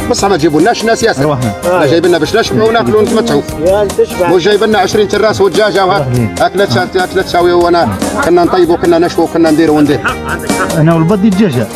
بصح ما تجيبولناش ناس ياسر. جايب لنا باش نشبعوا وناكلوا ونتمتعوا. مو جايب لنا 20 تراس ودجاجه وهاك تساوي. وانا كنا نطيبوا كنا نشووا كنا نديروا وندير. انا والبدي الدجاجه.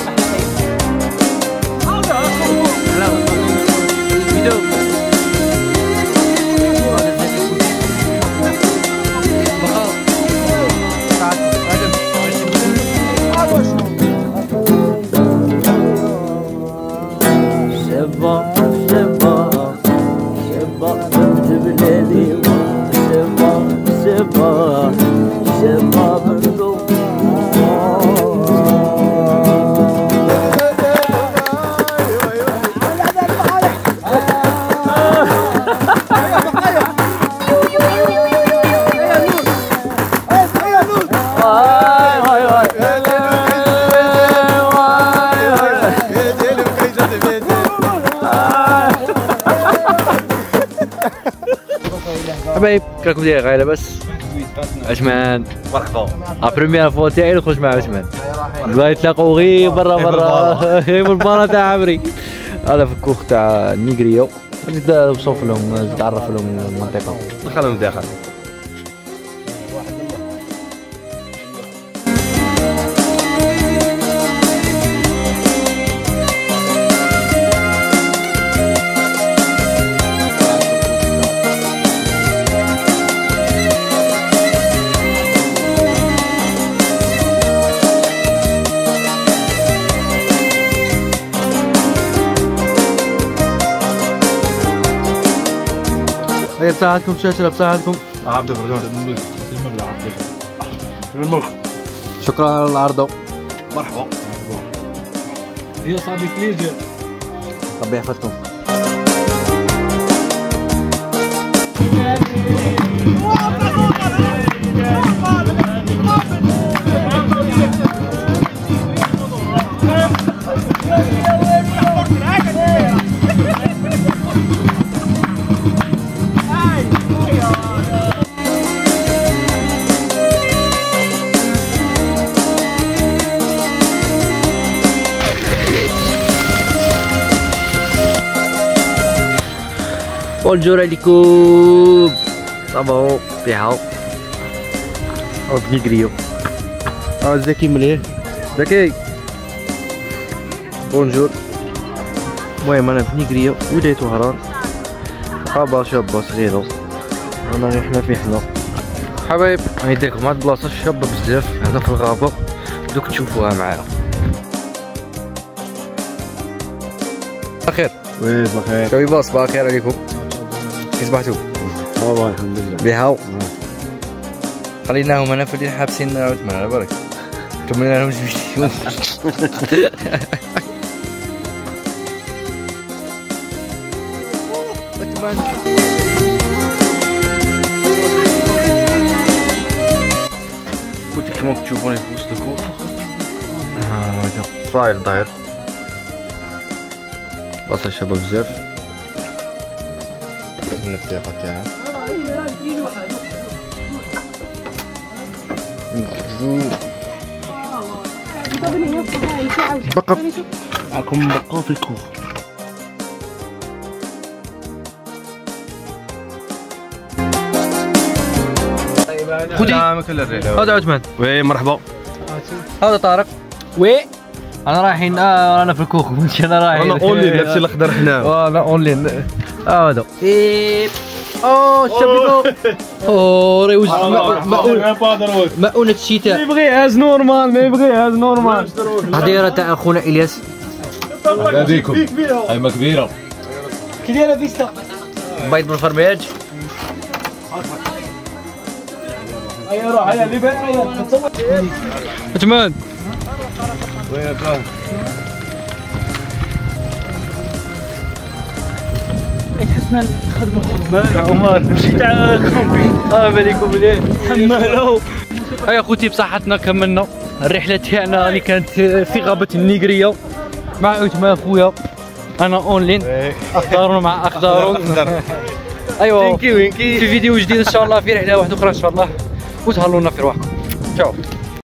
حبايب كراكم داير غاية لاباس؟ عثمان مرحبا. لا بروميير فوا تاعي نخرج مع عثمان. بغا يتلاقاو غير برا غير من البارا تاع عمري. هذا في الكوخ تاع نيغريو. نزيد نوصف لهم نزيد نعرف لهم المنطقة. دخلهم داخل. هيا بصحتكم شاشة بصحتكم. عبد الملك. شكرا على العرض. مرحبا. يا صاحبي كليجة. ربي يحفظكم. Bonjour عليكم. صباحو بيعو. نيغريو. زكي مليح. زكي. بونجور. المهم انا في نيغريو ولاية وهران. غابة شابة صغيرة. انا غير حنا في حنا. حبايب هيديكم هاد البلاصة شابة بزاف هنا في الغابة. دوك تشوفوها معايا. بخير. وي بخير. شوي باص بخير عليكم. كي صبحتوا؟ والله الحمد لله. بيهاو. خليناهم انا في الليل حابسين عثمان على بالك. كملنا لهم فيديو. قلت كما تشوفوني في وسط الكوخ. صاير داير. بصل شباب بزاف. النفيقة تاعها. بقى معكم بقى في الكوخ. خدي هذا عثمان. وي مرحبا. هذا طارق. وي انا رايحين انا في الكوخ مش انا رايح. انا اونلين لابس الاخضر حنا. انا اونلين هذا. اوه شبيكو. اوه ريوج مؤونة الشتاء. ما يبغيهاش نورمال ما يبغيهاش نورمال. حظيرة تاع اخونا الياس. هذيكم هيما كبيرة. كي دايره فيستا. بيض بالفرماج. هيا روح هيا اللي بين هيا عثمان. وين بلان؟ حسنا خدمة عمر مشيت على كومبي. عليكم مليح حمالو. هيا خوتي بصحتنا كملنا الرحلة تاعنا اللي كانت في غابة النيغرية مع عثمان خويا. انا اونلين اخضرون مع اخضرون. ايوا في فيديو جديد ان شاء الله في رحلة واحدة اخرى ان شاء الله وتهلونا في رواحكم. تشاو.